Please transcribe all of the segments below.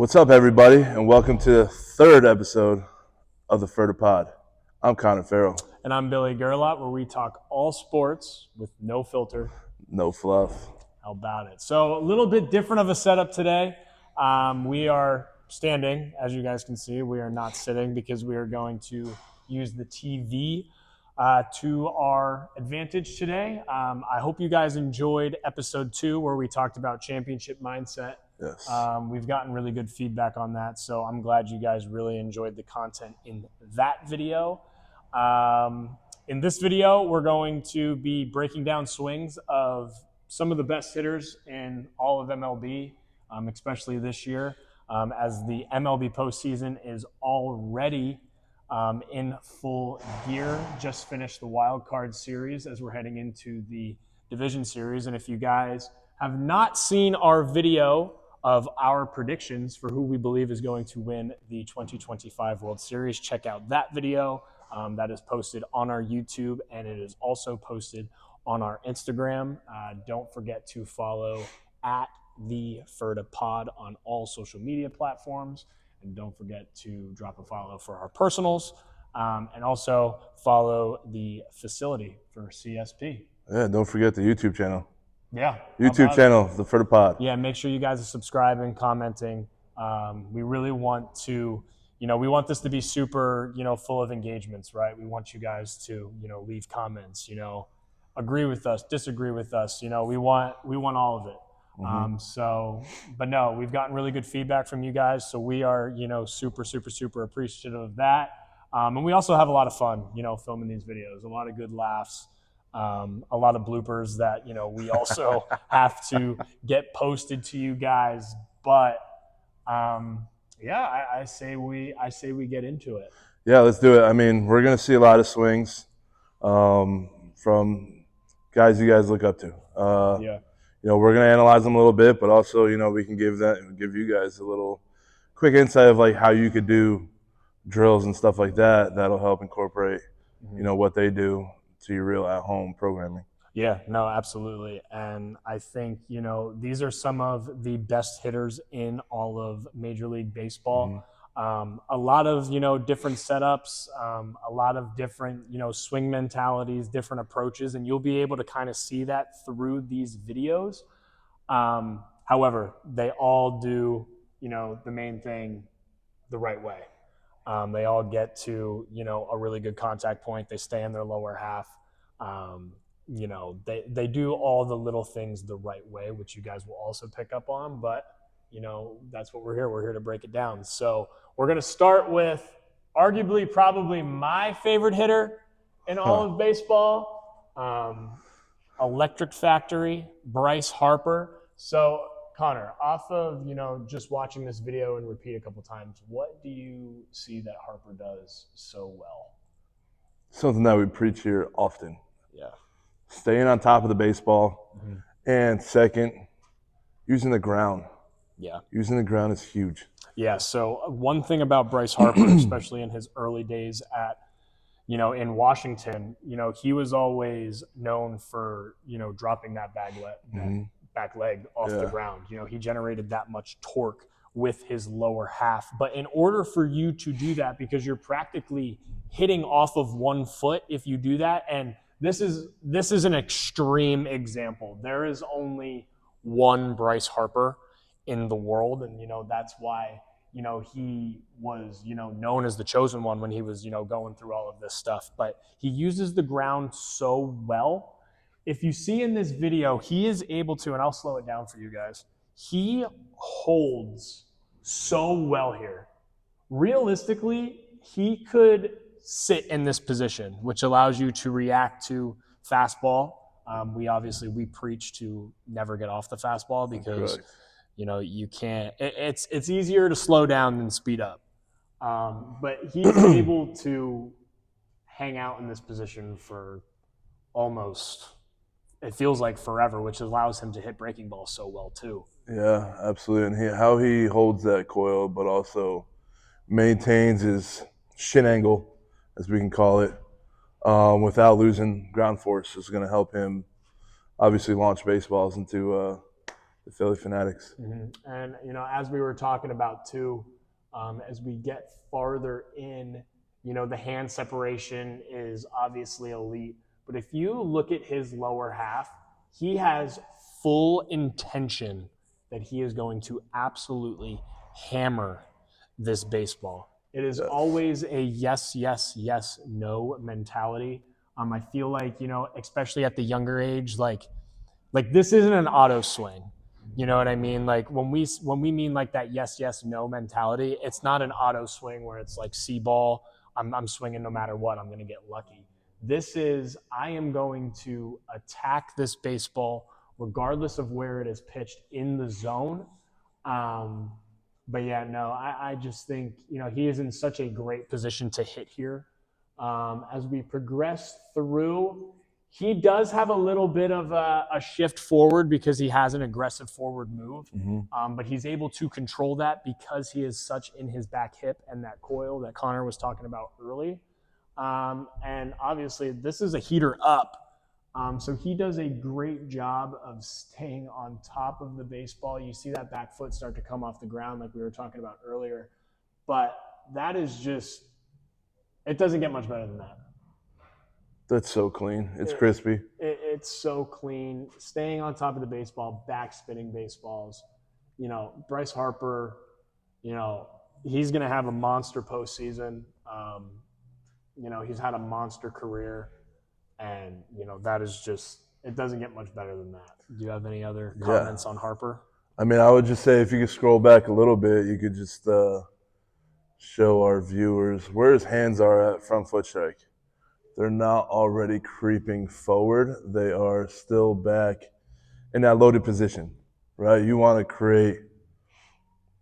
What's up, everybody, and welcome to the third episode of the Ferda Pod. I'm Connor Farrell. And I'm Billy Gerlot, where we talk all sports with no filter. No fluff. How about it? So a little bit different of a setup today. We are standing, as you guys can see. We are not sitting because we are going to use the TV to our advantage today. I hope you guys enjoyed episode 2, where we talked about championship mindset. Yes. We've gotten really good feedback on that, so I'm glad you guys really enjoyed the content in that video. In this video, we're going to be breaking down swings of some of the best hitters in all of MLB, especially this year, as the MLB Post season is already in full gear. Just finished the wild card series as we're heading into the division series. And if you guys have not seen our video of our predictions for who we believe is going to win the 2025 World Series, check out that video. That is posted on our YouTube, and it is also posted on our Instagram. Don't forget to follow at the Ferda Pod on all social media platforms. And don't forget to drop a follow for our personals, and also follow the facility for CSP. Yeah, don't forget the YouTube channel. Yeah. YouTube channel, the Ferda Pod. Yeah, make sure you guys are subscribing, commenting. We really want to, we want this to be super, full of engagements, right? We want you guys to, leave comments, agree with us, disagree with us. We want all of it. Mm-hmm. But no, we've gotten really good feedback from you guys. So we are, super, super, super appreciative of that. And we also have a lot of fun, filming these videos, a lot of good laughs. A lot of bloopers that we also have to get posted to you guys, but I say we get into it. Yeah, let's do it. I mean, we're gonna see a lot of swings from guys you guys look up to. We're gonna analyze them a little bit, but also we can give you guys a little quick insight of like how you could do drills and stuff like that. That'll help incorporate what they do to your real at-home programming. Yeah, no, absolutely. And I think, these are some of the best hitters in all of Major League Baseball. Mm-hmm. A lot of, different setups, a lot of different, swing mentalities, different approaches, and you'll be able to kind of see that through these videos. However, they all do, the main thing the right way. They all get to, a really good contact point. They stay in their lower half. They do all the little things the right way, which you guys will also pick up on. But, that's what we're here. We're here to break it down. So we're going to start with arguably probably my favorite hitter in all of baseball, Electric Factory, Bryce Harper. So Connor, off of, just watching this video and repeat a couple times, what do you see that Harper does so well? Something that we preach here often. Yeah. Staying on top of the baseball. Mm-hmm. And second, using the ground. Yeah. Using the ground is huge. Yeah. So one thing about Bryce Harper, especially in his early days at, in Washington, he was always known for, dropping that back leg off the ground. He generated that much torque with his lower half. But in order for you to do that, because you're practically hitting off of one foot if you do that, and this is an extreme example. There is only one Bryce Harper in the world, and that's why he was known as the chosen one when he was going through all of this stuff. But he uses the ground so well. If you see in this video, he is able to, and I'll slow it down for you guys, he holds so well here. Realistically, he could sit in this position, which allows you to react to fastball. We preach to never get off the fastball because, you can't, it's easier to slow down than speed up. But he's able to hang out in this position for almost, it feels like forever, which allows him to hit breaking balls so well too. Yeah, absolutely. And how he holds that coil, but also maintains his shin angle, as we can call it, without losing ground force is going to help him obviously launch baseballs into the Philly Fanatics. Mm-hmm. And, as we were talking about too, as we get farther in, the hand separation is obviously elite. But if you look at his lower half, he has full intention that he is going to absolutely hammer this baseball. It is always a yes, yes, yes, no mentality. I feel like, especially at the younger age, like this isn't an auto swing. You know what I mean? Like when we mean like that yes, yes, no mentality, it's not an auto swing where it's like see ball, I'm swinging no matter what, I'm going to get lucky. This is, I am going to attack this baseball regardless of where it is pitched in the zone. But yeah, no, I just think, he is in such a great position to hit here. As we progress through, he does have a little bit of a shift forward because he has an aggressive forward move, but he's able to control that because he is such in his back hip and that coil that Connor was talking about early. And obviously, this is a heater up. So he does a great job of staying on top of the baseball. You see that back foot start to come off the ground like we were talking about earlier. But that is just, it doesn't get much better than that. That's so clean. It's crispy. It's so clean. Staying on top of the baseball, back spinning baseballs. Bryce Harper, he's going to have a monster postseason. He's had a monster career. And, that is just, it doesn't get much better than that. Do you have any other comments on Harper? I mean, I would just say if you could scroll back a little bit, you could just show our viewers where his hands are at front foot strike. They're not already creeping forward. They are still back in that loaded position, right? You want to create,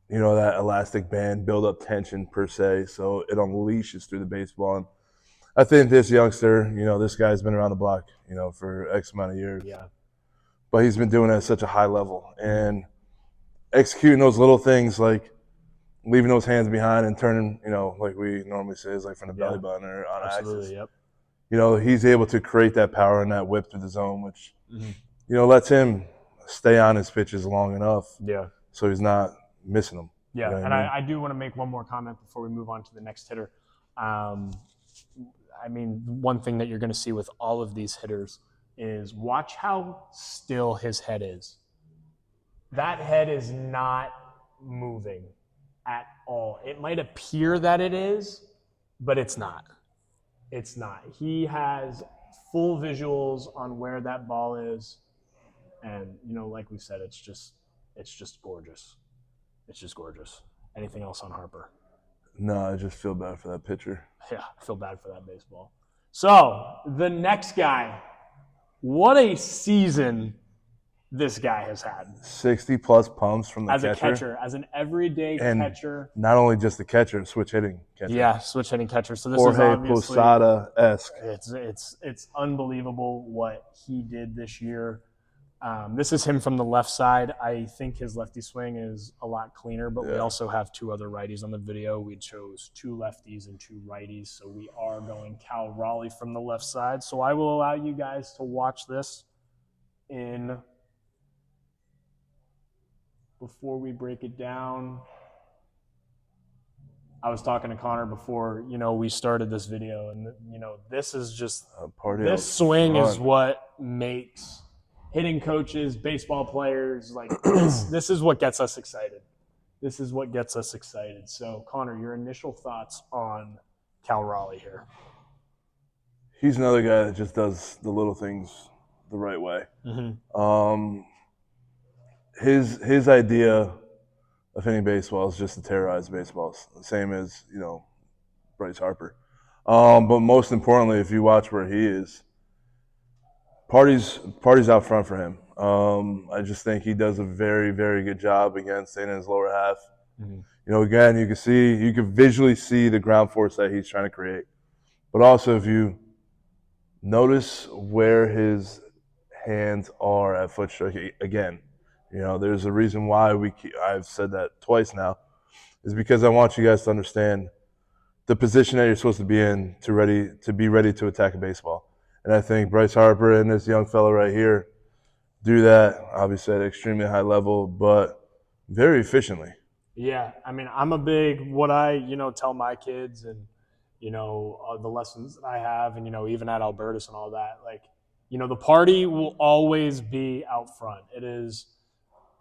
that elastic band, build up tension per se, so it unleashes through the baseball. And I think this youngster, this guy's been around the block, for X amount of years. Yeah. But he's been doing it at such a high level. And executing those little things like leaving those hands behind and turning, like we normally say, is like from the belly button or on axis. Yep. He's able to create that power and that whip through the zone, which, lets him stay on his pitches long enough. Yeah. So he's not missing them. Yeah. And I do want to make one more comment before we move on to the next hitter. One thing that you're going to see with all of these hitters is watch how still his head is. That head is not moving at all. It might appear that it is, but it's not. It's not. He has full visuals on where that ball is. And, like we said, it's just gorgeous. It's just gorgeous. Anything else on Harper? No, I just feel bad for that pitcher. Yeah, I feel bad for that baseball. So, the next guy, what a season this guy has had. 60-plus pumps from the catcher. As a catcher, as an everyday catcher. Not only just the catcher, switch-hitting catcher. Yeah, switch-hitting catcher. So this Jorge is obviously Posada-esque. It's unbelievable what he did this year. This is him from the left side. I think his lefty swing is a lot cleaner, but we also have two other righties on the video. We chose two lefties and two righties, so we are going Cal Raleigh from the left side. So I will allow you guys to watch this before we break it down. I was talking to Connor before, we started this video, and this is just this swing is what makes hitting coaches, baseball players, like this is what gets us excited. This is what gets us excited. So, Connor, your initial thoughts on Cal Raleigh here? He's another guy that just does the little things the right way. His idea of hitting baseball is just to terrorize baseballs, the same as Bryce Harper. But most importantly, if you watch where he is, party's out front for him. I just think he does a very, very good job again staying in his lower half. Again, you can visually see the ground force that he's trying to create. But also, if you notice where his hands are at foot stroke, again, there's a reason why I've said that twice now, is because I want you guys to understand the position that you're supposed to be in to be ready to attack a baseball. And I think Bryce Harper and this young fella right here, do that, obviously at an extremely high level, but very efficiently. Yeah, I mean, I'm a big what I tell my kids and the lessons that I have, and even at Albertus and all that. Like, the party will always be out front. It is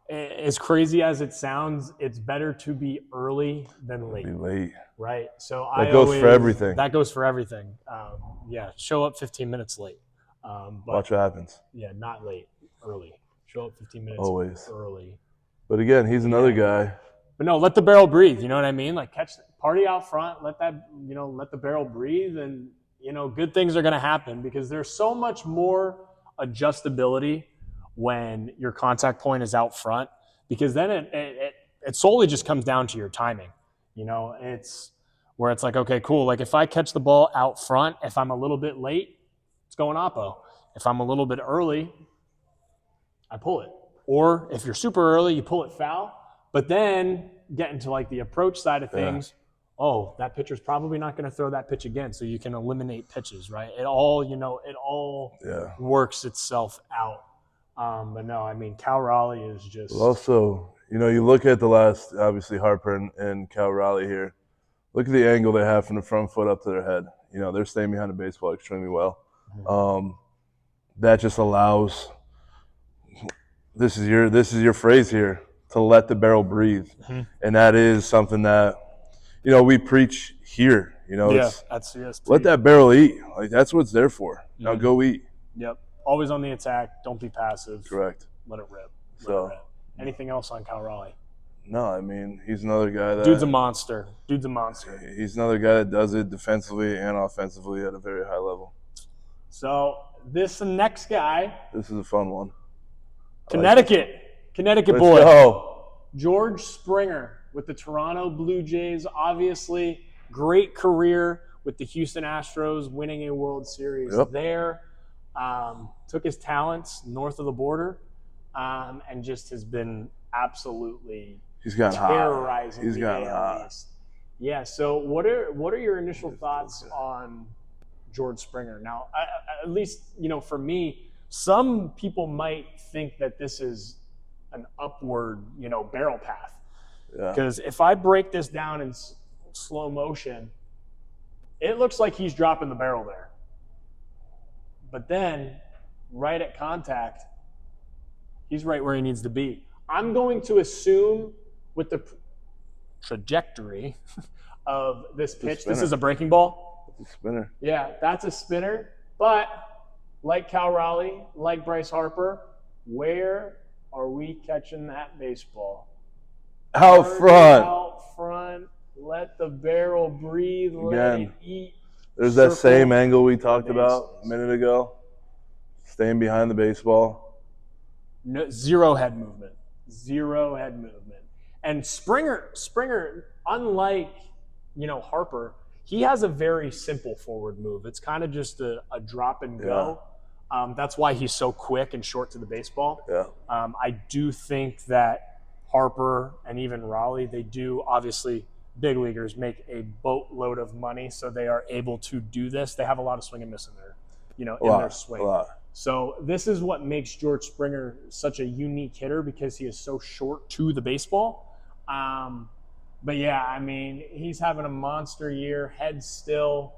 as crazy as it sounds. It's better to be early than late. Be late, right? So that goes for everything. That goes for everything. Yeah, show up 15 minutes late. But, watch what happens. Yeah, not late, early. Show up 15 minutes always early. But again, he's another guy. But no, let the barrel breathe. You know what I mean? Like catch the party out front. Let the barrel breathe, and good things are going to happen because there's so much more adjustability when your contact point is out front. Because then it solely just comes down to your timing. It's where it's like, okay, cool. Like if I catch the ball out front, if I'm a little bit late, it's going oppo. If I'm a little bit early, I pull it. Or if you're super early, you pull it foul. But then get into like the approach side of things. Yeah. Oh, that pitcher's probably not going to throw that pitch again. So you can eliminate pitches, right? It all works itself out. But no, I mean, Cal Raleigh is just. Well, also, you look at the last, obviously Harper and Cal Raleigh here. Look at the angle they have from the front foot up to their head. They're staying behind the baseball extremely well. Mm-hmm. That just allows. This is your phrase here. To let the barrel breathe. Mm-hmm. And that is something that, we preach here. That's let that barrel eat. Like that's what it's there for. Mm-hmm. Now go eat. Yep. Always on the attack. Don't be passive. Correct. Let it rip. Let it rip. Anything else on Cal Raleigh? No, I mean, he's another guy that... Dude's a monster. He's another guy that does it defensively and offensively at a very high level. So this next guy... This is a fun one. Connecticut boy. Let's go. George Springer with the Toronto Blue Jays. Obviously, great career with the Houston Astros, winning a World Series there. Took his talents north of the border, and just has been absolutely terrorizing. He's gotten hot. Yeah. So, what are your initial thoughts on George Springer? Now, at least for me, some people might think that this is an upward, barrel path. Because if I break this down in slow motion, it looks like he's dropping the barrel there. But then, right at contact, he's right where he needs to be. I'm going to assume with the trajectory of this pitch, this is a breaking ball. It's a spinner. Yeah, that's a spinner. But like Cal Raleigh, like Bryce Harper, where are we catching that baseball? Out front. Let the barrel breathe. Let it eat. There's that same angle we talked about a minute ago. Staying behind the baseball. No, zero head movement. And Springer, unlike Harper, he has a very simple forward move. It's kind of just a drop and go. That's why he's so quick and short to the baseball. Yeah. I do think that Harper and even Raleigh, they do obviously big leaguers make a boatload of money, so they are able to do this. They have a lot of swing and miss in their swing. A lot. So this is what makes George Springer such a unique hitter because he is so short to the baseball. But yeah, I mean, he's having a monster year, head still.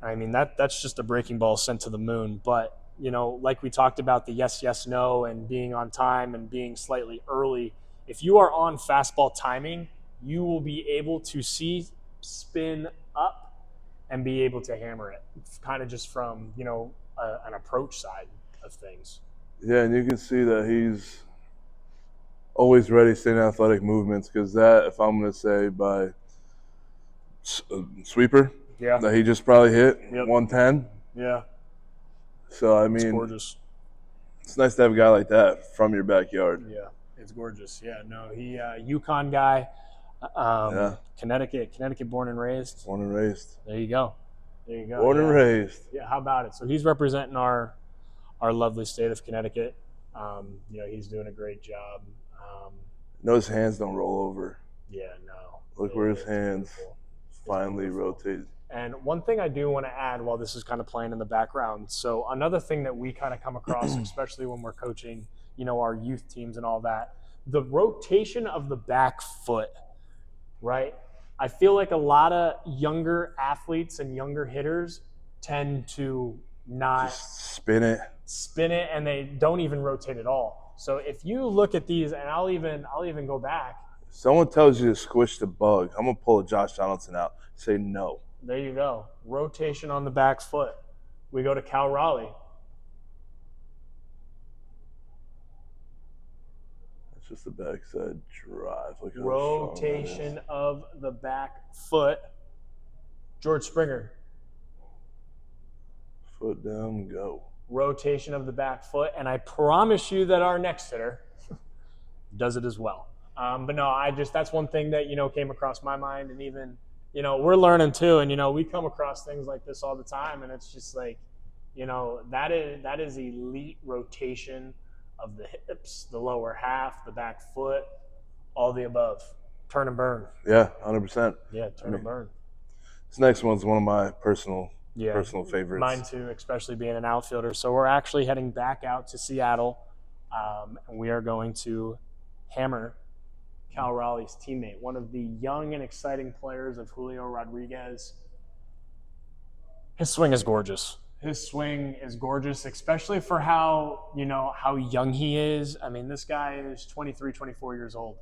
I mean, that's just a breaking ball sent to the moon. But, like we talked about the yes, yes, no and being on time and being slightly early, if you are on fastball timing, you will be able to see spin up and be able to hammer it kind of just from, an approach side of things. Yeah, and you can see that he's always ready, staying athletic movements because that, if I'm going to say by sweeper, that he just probably hit 110. Yeah. So, I mean, it's gorgeous. It's nice to have a guy like that from your backyard. Yeah, it's gorgeous. Yeah, no, he Yukon guy, Connecticut born and raised. Born and raised. There you go. Born and raised. Yeah, how about it? So he's representing our lovely state of Connecticut. He's doing a great job. No, his hands don't roll over. Yeah, no. Look where his hands finally rotate. And one thing I do want to add while this is kind of playing in the background. So another thing that we kind of come across, especially when we're coaching, our youth teams and all that, the rotation of the back foot, right? I feel like a lot of younger athletes and younger hitters tend to not just spin it, and they don't even rotate at all. So if you look at these, and I'll even go back. Someone tells you to squish the bug, I'm gonna pull a Josh Donaldson out. Say no. There you go. Rotation on the back foot. We go to Cal Raleigh. That's just the backside drive. Look how Rotation of the back foot. George Springer. Foot down, go. Rotation of the back foot. And I promise you that our next hitter does it as well. But no, that's one thing that, came across my mind. And even, we're learning too. And, we come across things like this all the time. And it's just like, that is elite rotation of the hips, the lower half, the back foot, all the above. Turn and burn. Yeah, 100%. Yeah, turn and burn. This next one's one of my personal favorites. Mine too, especially being an outfielder. So we're actually heading back out to Seattle, and we are going to hammer Cal Raleigh's teammate, one of the young and exciting players of Julio Rodriguez. His swing is gorgeous. Especially for how young he is. I mean, this guy is 23, 24 years old,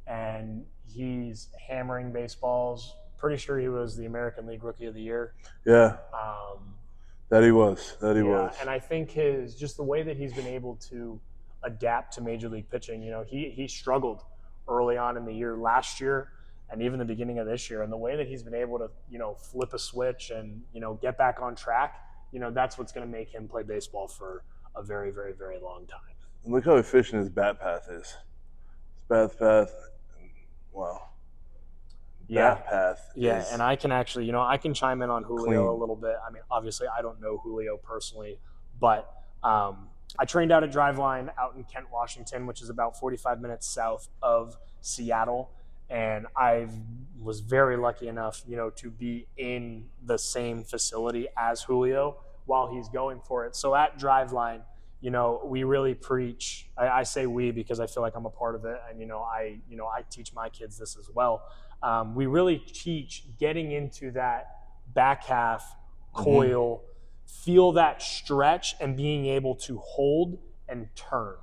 and he's hammering baseballs. Pretty sure he was the American League Rookie of the Year. Yeah. That he was. And I think just the way that he's been able to adapt to Major League pitching, he struggled early on in the year last year and even the beginning of this year. And the way that he's been able to, flip a switch and, get back on track, that's what's going to make him play baseball for a very, very, very long time. And look how efficient his bat path is. His bat path, wow. Bat path. Yeah, and I can actually, I can chime in on Julio a little bit. I mean, obviously, I don't know Julio personally, but I trained out at Driveline out in Kent, Washington, which is about 45 minutes south of Seattle. And I was very lucky enough, to be in the same facility as Julio while he's going for it. So at Driveline, we really preach. I say we because I feel like I'm a part of it, and I teach my kids this as well. We really teach getting into that back half coil, feel that stretch, and being able to hold and turn,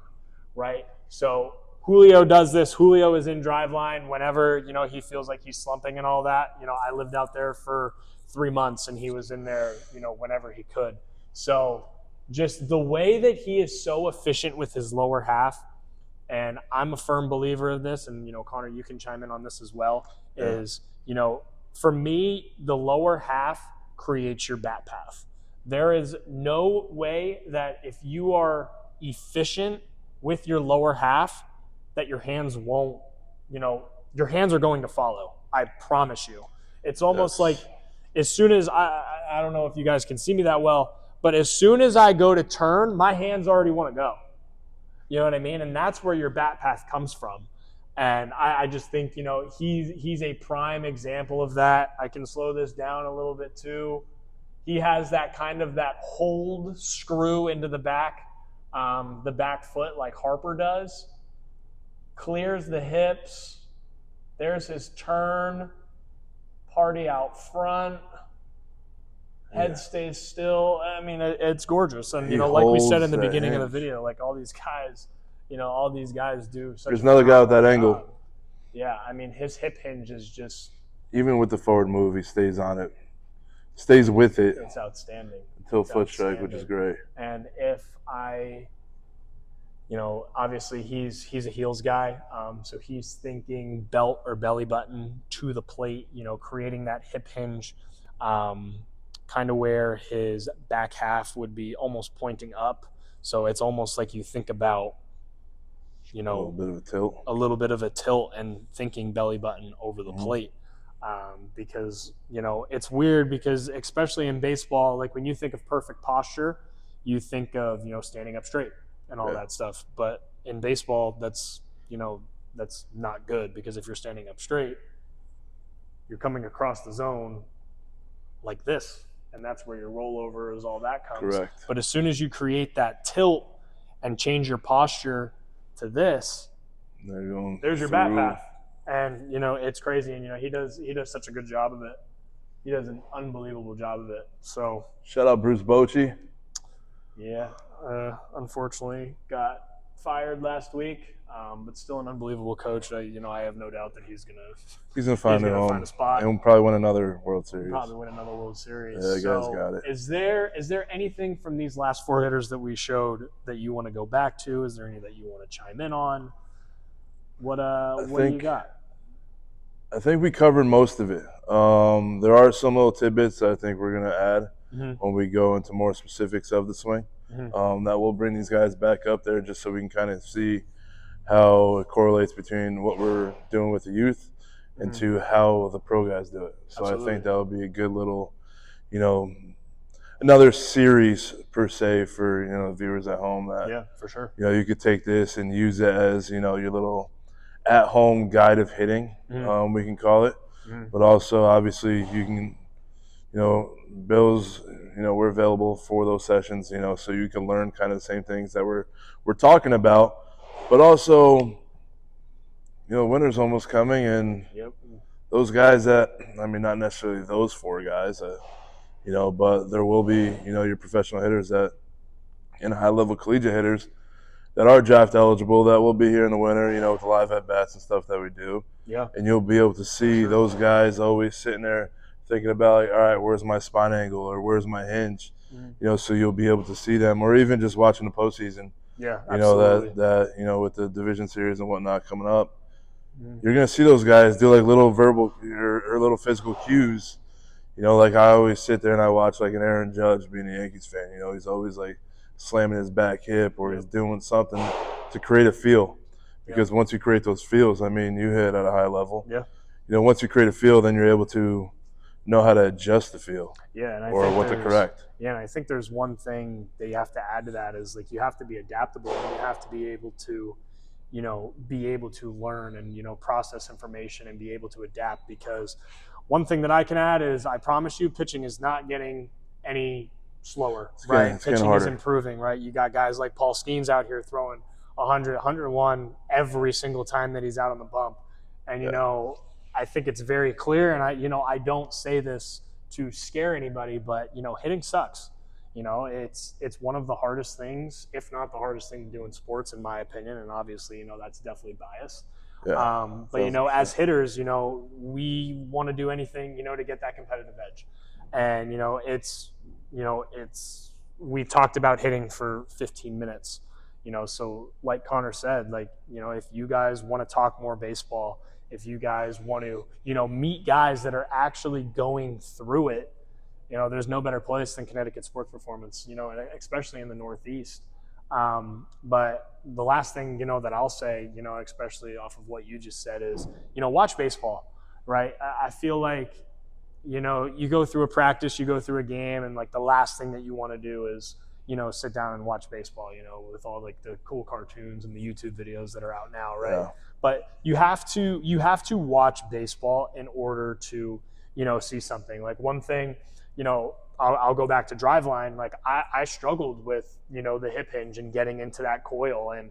right? So Julio does this. Julio is in Driveline whenever, he feels like he's slumping and all that. I lived out there for 3 months, and he was in there, whenever he could. So just the way that he is so efficient with his lower half, and I'm a firm believer of this, and, Connor, you can chime in on this as well, is, for me, the lower half creates your bat path. There is no way that if you are efficient with your lower half, that your hands won't, your hands are going to follow. I promise you. It's almost like as soon as I don't know if you guys can see me that well, but as soon as I go to turn, my hands already want to go. You know what I mean? And that's where your bat path comes from. And I just think, he's a prime example of that. I can slow this down a little bit too. He has that kind of that hold screw into the back foot like Harper does. Clears the hips. There's his turn. Party out front. Head stays still. I mean, it's gorgeous. And, like we said in the beginning of the video, like all these guys, do such There's another guy with that angle. Yeah, I mean, his hip hinge is just... Even with the forward move, he stays on it. Stays with it. It's outstanding. Until foot strike, which is great. And if obviously he's a heels guy, so he's thinking belt or belly button to the plate, creating that hip hinge, kind of where his back half would be almost pointing up. So it's almost like you think about, a little bit of a tilt and thinking belly button over the plate. Because, it's weird because especially in baseball, like when you think of perfect posture, you think of, standing up straight and all that stuff. But in baseball, that's not good because if you're standing up straight, you're coming across the zone like this. And that's where your rollover is, all that comes. Correct. But as soon as you create that tilt and change your posture to this, there's your bat path. And, it's crazy. And, he does such a good job of it. He does an unbelievable job of it. So shout out Bruce Bochy. Yeah. Unfortunately got fired last week. But still an unbelievable coach. I have no doubt that he's gonna find a spot, and we'll probably win another World Series. Yeah, the guys got it. Is there anything from these last 4 hitters that we showed that you want to go back to? Is there any that you want to chime in on? What do you got? I think we covered most of it. There are some little tidbits that I think we're gonna add when we go into more specifics of the swing. That will bring these guys back up there just so we can kind of see how it correlates between what we're doing with the youth and to how the pro guys do it. So Absolutely. I think that would be a good little, another series per se for, viewers at home that, yeah, for sure. You could take this and use it as, your little at-home guide of hitting, we can call it. But also, obviously, you can, Bills, we're available for those sessions, so you can learn kind of the same things that we're talking about. But also, winter's almost coming, and those guys that, not necessarily those 4 guys, but there will be, your professional hitters that, and high-level collegiate hitters that are draft eligible that will be here in the winter, with the live at-bats and stuff that we do. Yeah. And you'll be able to see those guys always sitting there thinking about, all right, where's my spine angle or where's my hinge? So you'll be able to see them, or even just watching the postseason. Yeah, that with the division series and whatnot coming up, you're gonna see those guys do like little verbal or little physical cues. Like I always sit there and I watch like an Aaron Judge, being a Yankees fan. He's always like slamming his back hip or he's doing something to create a feel. Because once you create those feels, you hit at a high level. Yeah. Once you create a feel, then you're able to know how to adjust the feel. Yeah, and or what to correct. Yeah, and I think there's one thing that you have to add to that is like you have to be adaptable and you have to be able to, learn and, process information and be able to adapt. Because one thing that I can add is I promise you pitching is not getting any slower, right? Pitching is improving, right? You got guys like Paul Skeens out here throwing 100, 101 every single time that he's out on the bump. And, I think it's very clear, and I don't say this to scare anybody, but hitting sucks. It's one of the hardest things, if not the hardest thing to do in sports, in my opinion. And obviously, that's definitely biased. Yeah. But as hitters, we want to do anything, to get that competitive edge. And we talked about hitting for 15 minutes. So like Connor said, if you guys want to talk more baseball, if you guys want to, meet guys that are actually going through it, there's no better place than Connecticut Sports Performance, especially in the Northeast. But the last thing, that I'll say, especially off of what you just said is, watch baseball, right? I feel like, you go through a practice, you go through a game, and like the last thing that you want to do is, sit down and watch baseball, with all like the cool cartoons and the YouTube videos that are out now, right? Yeah. But you have to watch baseball in order to, see something. Like one thing, I'll go back to Driveline. Like I struggled with, the hip hinge and getting into that coil and,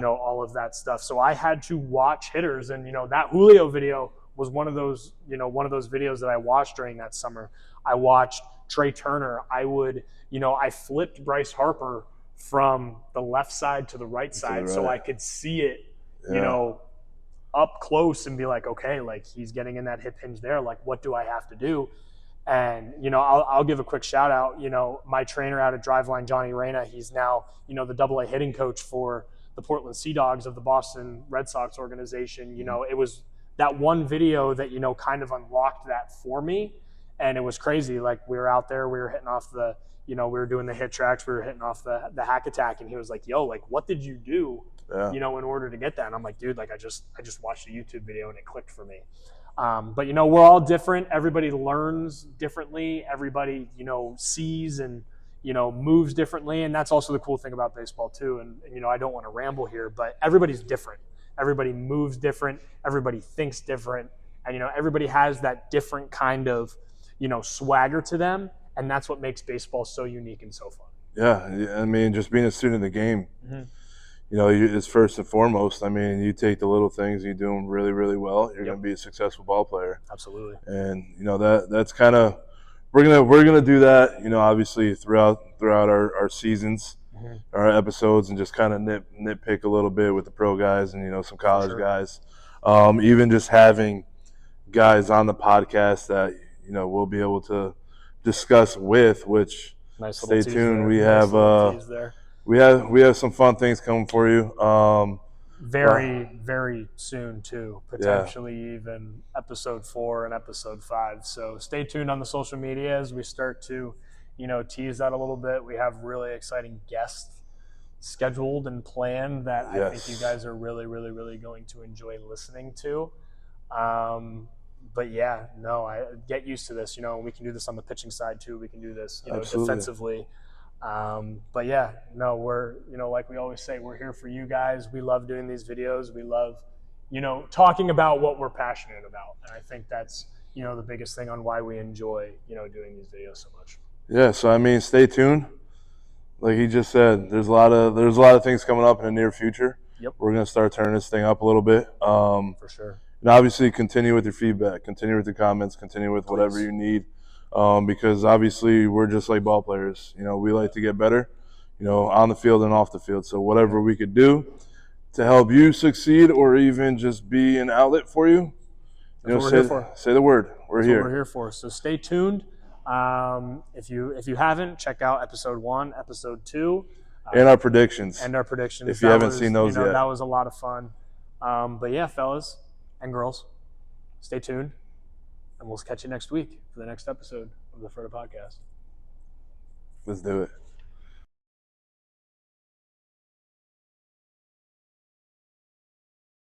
all of that stuff. So I had to watch hitters, and, that Julio video was one of those videos that I watched during that summer. I watched Trey Turner. I flipped Bryce Harper from the left side to the right side so I could see it, up close and be like, okay, like he's getting in that hip hinge there. Like, what do I have to do? And, I'll give a quick shout out, my trainer out at Driveline, Johnny Reyna, he's now, the AA hitting coach for the Portland Sea Dogs of the Boston Red Sox organization. It was that one video that, kind of unlocked that for me. And it was crazy. Like we were out there, we were hitting off the, we were doing the hit tracks, we were hitting off the hack attack. And he was like, yo, like, what did you do, in order to get that? And I'm like, dude, like I just watched a YouTube video and it clicked for me. But, we're all different. Everybody learns differently. Everybody, sees and, moves differently. And that's also the cool thing about baseball too. And I don't want to ramble here, but everybody's different. Everybody moves different. Everybody thinks different. And, everybody has that different kind of, swagger to them, and that's what makes baseball so unique and so fun. Yeah, I mean, just being a student of the game, Mm-hmm. It's first and foremost. I mean, you take the little things, you do them really, really well, you're going to be a successful ball player. Absolutely. And that's kind of we're gonna do that. Obviously throughout our seasons, Mm-hmm. our episodes, and just kind of nitpick a little bit with the pro guys and some college guys. Even just having guys on the podcast that we'll be able to discuss with. Which stay tuned. We have we have some fun things coming for you. Very, very soon too, potentially even episode 4 and episode 5. So stay tuned on the social media as we start to, tease that a little bit. We have really exciting guests scheduled and planned that I think you guys are really, really, really going to enjoy listening to. But yeah, no, I get used to this. We can do this on the pitching side too. We can do this, defensively. But yeah, no, we're, like we always say, we're here for you guys. We love doing these videos. We love, talking about what we're passionate about. And I think that's, the biggest thing on why we enjoy, doing these videos so much. Yeah. So, I mean, stay tuned. Like he just said, there's a lot of things coming up in the near future. Yep. We're going to start turning this thing up a little bit. For sure. And obviously continue with your feedback, continue with the comments, continue with whatever you need. Because obviously we're just like ball players. We like to get better, on the field and off the field. So whatever we could do to help you succeed, or even just be an outlet for you, say the word. We're here. What we're here for. So stay tuned. If you haven't, check out episode 1, episode 2, and our predictions. If you haven't seen those yet, that was a lot of fun. But yeah, fellas and girls, stay tuned. And we'll catch you next week for the next episode of the Ferda podcast. Let's do it.